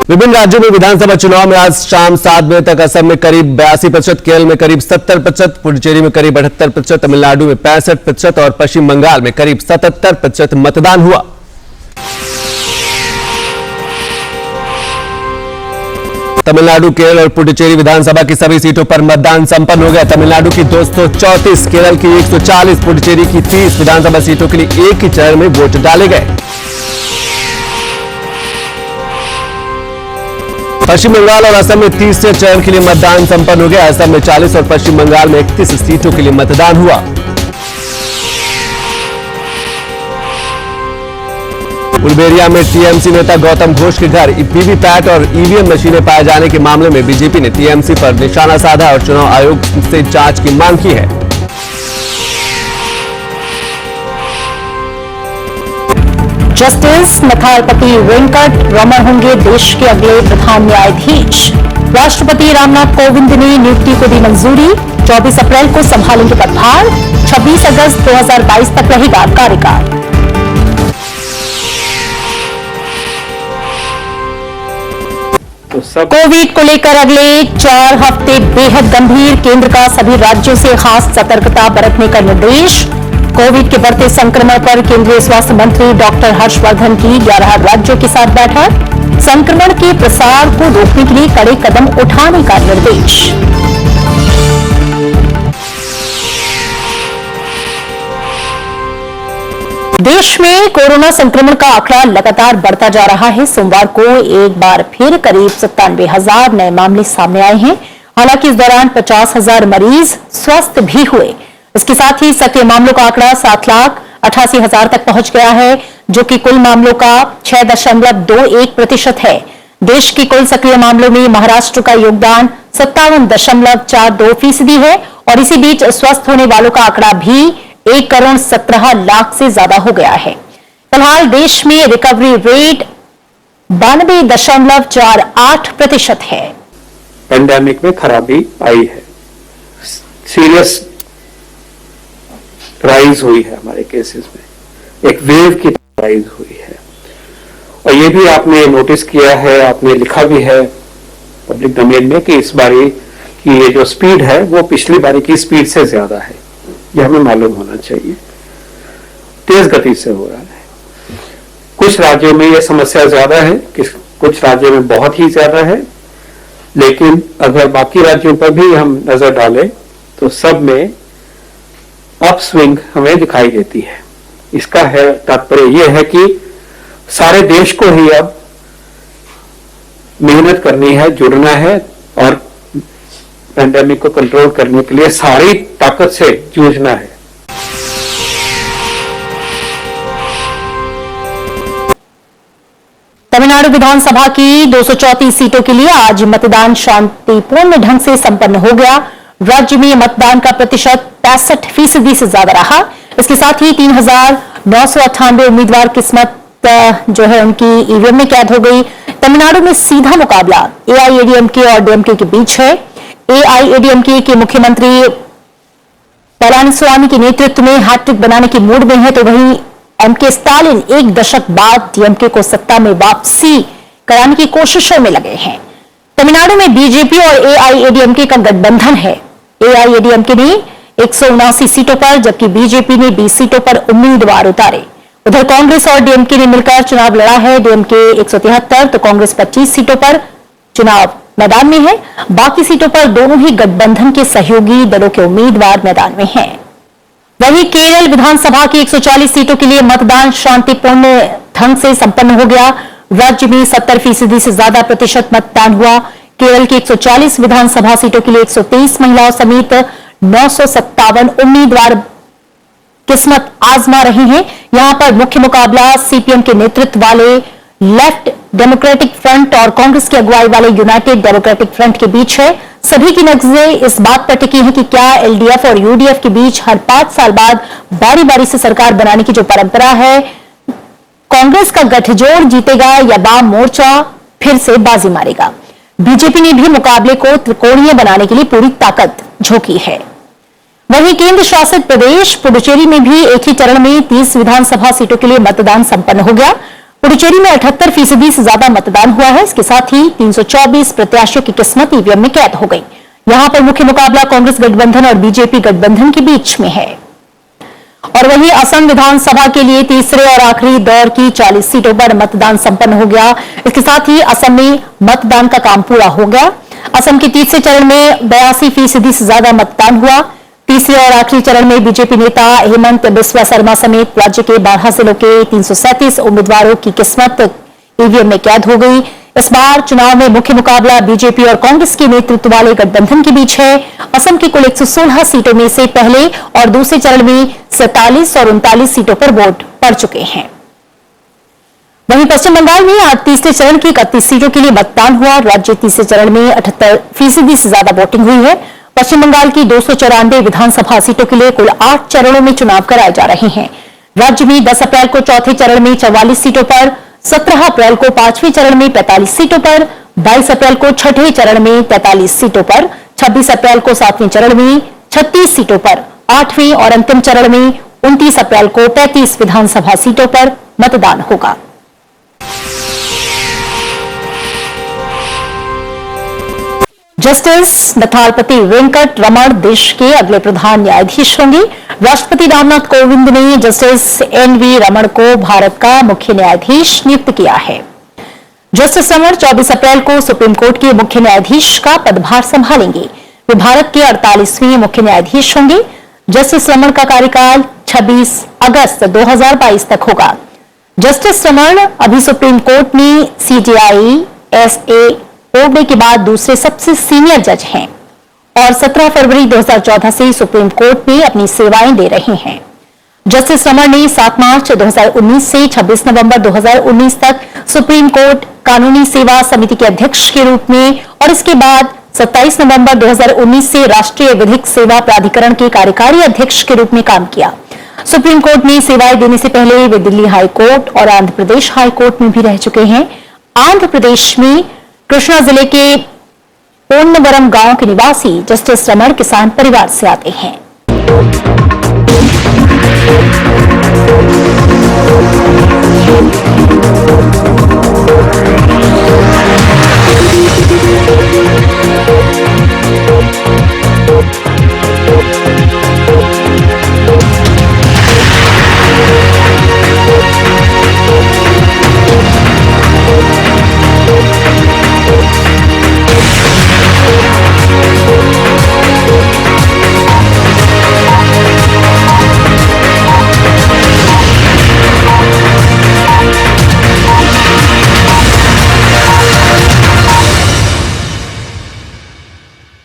विभिन्न राज्यों में विधानसभा चुनाव में आज शाम 7 बजे तक असम में करीब 82%, केरल में करीब 70%, पुडुचेरी में करीब 78%, तमिलनाडु में 65% और पश्चिम बंगाल में करीब 77% मतदान हुआ। तमिलनाडु, केरल और पुडुचेरी विधानसभा की सभी सीटों पर मतदान संपन्न हो गया। तमिलनाडु की 234, केरल की 140, पुडुचेरी की 30 विधानसभा सीटों के लिए एक ही चरण में वोट डाले गए। पश्चिम बंगाल और असम में तीसरे चरण के लिए मतदान संपन्न हो गया। असम में 40 और पश्चिम बंगाल में 31 सीटों के लिए मतदान हुआ। उलबेरिया में टीएमसी नेता गौतम घोष के घर वीवीपैट और ईवीएम मशीनें पाए जाने के मामले में बीजेपी ने टीएमसी पर निशाना साधा और चुनाव आयोग से जांच की मांग की है। जस्टिस नथालपति वेंकट रमण होंगे देश के अगले प्रधान न्यायाधीश। राष्ट्रपति रामनाथ कोविंद ने नियुक्ति को दी मंजूरी। 24 अप्रैल को संभालेंगे पदभार। 26 अगस्त 2022 तक रहेगा कार्यकाल। कोविड को लेकर अगले 4 हफ्ते बेहद गंभीर, केंद्र का सभी राज्यों से खास सतर्कता बरतने का निर्देश। कोविड के बढ़ते संक्रमण पर केंद्रीय स्वास्थ्य मंत्री डॉक्टर हर्षवर्धन की 11 राज्यों के साथ बैठक। संक्रमण के प्रसार को रोकने के लिए कड़े कदम उठाने का निर्देश। देश में कोरोना संक्रमण का आंकड़ा लगातार बढ़ता जा रहा है। सोमवार को एक बार फिर करीब 97,000 नए मामले सामने आए हैं। हालांकि इस दौरान 50,000 मरीज स्वस्थ भी हुए। इसके साथ ही सक्रिय मामलों का आंकड़ा 7,88,000 तक पहुंच गया है, जो कि कुल मामलों का 6.21% है। देश के कुल सक्रिय मामलों में महाराष्ट्र का योगदान 57.42% है और इसी बीच स्वस्थ होने वालों का आंकड़ा भी 1,17,00,000 से ज्यादा हो गया है। फिलहाल देश में रिकवरी रेट 92.48% है। पेंडेमिक में खराबी आई है, सीरियस राइज हुई है हमारे केसेस में, एक वेव की राइज हुई है। और ये भी आपने नोटिस किया है, आपने लिखा भी है पब्लिक डोमेन में कि इस बारी की ये जो स्पीड है वो पिछली बारी की स्पीड से ज्यादा है। ये हमें मालूम होना चाहिए, तेज गति से हो रहा है। कुछ राज्यों में ये समस्या ज्यादा है, कुछ राज्यों में बहुत ही ज्यादा है, लेकिन अगर बाकी राज्यों पर भी हम नजर डालें तो सब में अपस्विंग हमें दिखाई देती है। इसका है तात्पर्य यह है कि सारे देश को ही अब मेहनत करनी है, जुड़ना है और पेंडेमिक को कंट्रोल करने के लिए सारी ताकत से जूझना है। तमिलनाडु विधानसभा की 234 सीटों के लिए आज मतदान शांतिपूर्ण ढंग से संपन्न हो गया। राज्य में मतदान का प्रतिशत 65% से ज्यादा रहा। इसके साथ ही 3,998 उम्मीदवार किस्मत जो है उनकी ईवीएम में कैद हो गई। तमिलनाडु में सीधा मुकाबला एआईएडीएमके और डीएमके के बीच है। एआईएडीएमके के मुख्यमंत्री पलानिस्वामी के नेतृत्व में हैट्रिक बनाने की मूड में है, तो वहीं एमके स्टालिन एक दशक बाद डीएमके को सत्ता में वापसी कराने की कोशिशों में लगे हैं। तमिलनाडु में बीजेपी और एआईएडीएमके का गठबंधन है। एआईएडीएमके ने 179 सीटों पर जबकि बीजेपी ने 20 सीटों पर उम्मीदवार उतारे। उधर कांग्रेस और डीएमके ने मिलकर चुनाव लड़ा है। डीएमके 173 तो कांग्रेस 25 सीटों पर चुनाव मैदान में है। बाकी सीटों पर दोनों ही गठबंधन के सहयोगी दलों के उम्मीदवार मैदान में हैं। वहीं केरल विधानसभा की 140 सीटों के लिए मतदान शांतिपूर्ण ढंग से संपन्न हो गया। राज्य में 70% से ज्यादा प्रतिशत मतदान हुआ। केरल की 140 विधानसभा सीटों के लिए 123 महिलाओं समेत 957 उम्मीदवार किस्मत आजमा रहे हैं। यहां पर मुख्य मुकाबला सीपीएम के नेतृत्व वाले लेफ्ट डेमोक्रेटिक फ्रंट और कांग्रेस की अगुवाई वाले यूनाइटेड डेमोक्रेटिक फ्रंट के बीच है। सभी की नजरें इस बात पर टिकी है कि क्या एलडीएफ और यूडीएफ के बीच हर 5 साल बाद बारी बारी से सरकार बनाने की जो परंपरा है, कांग्रेस का गठजोड़ जीतेगा या वाम मोर्चा फिर से बाजी मारेगा। बीजेपी ने भी मुकाबले को त्रिकोणीय बनाने के लिए पूरी ताकत झोंकी है। वहीं केंद्र शासित प्रदेश पुडुचेरी में भी एक ही चरण में 30 विधानसभा सीटों के लिए मतदान संपन्न हो गया। पुडुचेरी में 78% से ज्यादा मतदान हुआ है। इसके साथ ही 324 प्रत्याशियों की किस्मत ईवीएम में कैद हो गई। यहां पर मुख्य मुकाबला कांग्रेस गठबंधन और बीजेपी गठबंधन के बीच में है। और वहीं असम विधानसभा के लिए तीसरे और आखिरी दौर की 40 सीटों पर मतदान संपन्न हो गया। इसके साथ ही असम में मतदान का काम पूरा हो गया। असम के तीसरे चरण में 82% से ज्यादा मतदान हुआ। तीसरे और आखिरी चरण में बीजेपी नेता हेमंत बिस्वा शर्मा समेत राज्य के 12 जिलों के 337 उम्मीदवारों की किस्मत ईवीएम में कैद हो गई। इस बार चुनाव में मुख्य मुकाबला बीजेपी और कांग्रेस के नेतृत्व वाले गठबंधन के बीच है। असम की कुल 116 सीटों में से पहले और दूसरे चरण में 47 और 39 सीटों पर वोट पड़ चुके हैं। वहीं पश्चिम बंगाल में आज तीसरे चरण की 31 सीटों के लिए मतदान हुआ। राज्य तीसरे चरण में 78% से ज्यादा वोटिंग हुई है। पश्चिम बंगाल की 294 विधानसभा सीटों के लिए कुल 8 चरणों में चुनाव कराए जा रहे हैं। राज्य में 10 अप्रैल को चौथे चरण में 44 सीटों पर, 17 अप्रैल को 5वें चरण में 45 सीटों पर, 22 अप्रैल को 6ठे चरण में 43 सीटों पर, 26 अप्रैल को 7वें चरण में 36 सीटों पर, 8वें और अंतिम चरण में 29 अप्रैल को 35 विधानसभा सीटों पर मतदान होगा। जस्टिस नथालपति वेंकट रमण देश के अगले प्रधान न्यायाधीश होंगे। राष्ट्रपति रामनाथ कोविंद ने जस्टिस एनवी रमण को भारत का मुख्य न्यायाधीश नियुक्त किया है। जस्टिस रमण 24 अप्रैल को सुप्रीम कोर्ट के मुख्य न्यायाधीश का पदभार संभालेंगे। वे भारत के 48वें मुख्य न्यायाधीश होंगे। जस्टिस रमण का कार्यकाल 26 अगस्त 2022 तक होगा। जस्टिस रमण अभी सुप्रीम कोर्ट में सीजेआई एसए बोबडे के बाद दूसरे सबसे सीनियर जज हैं और 17 फरवरी 2014 से सुप्रीम कोर्ट में अपनी सेवाएं दे रहे हैं। जस्टिस रमण ने 7 मार्च 2019 से 26 नवंबर 2019 तक सुप्रीम कोर्ट कानूनी सेवा समिति के अध्यक्ष के रूप में और इसके बाद 27 नवंबर 2019 से राष्ट्रीय विधिक सेवा प्राधिकरण के कार्यकारी अध्यक्ष के रूप में काम किया। सुप्रीम कोर्ट में सेवाएं देने से पहले वे दिल्ली हाई कोर्ट और आंध्र प्रदेश हाई कोर्ट में भी रह चुके हैं। आंध्र प्रदेश में कृष्णा जिले के पोन्नवरम गांव के निवासी जस्टिस रमण किसान परिवार से आते हैं।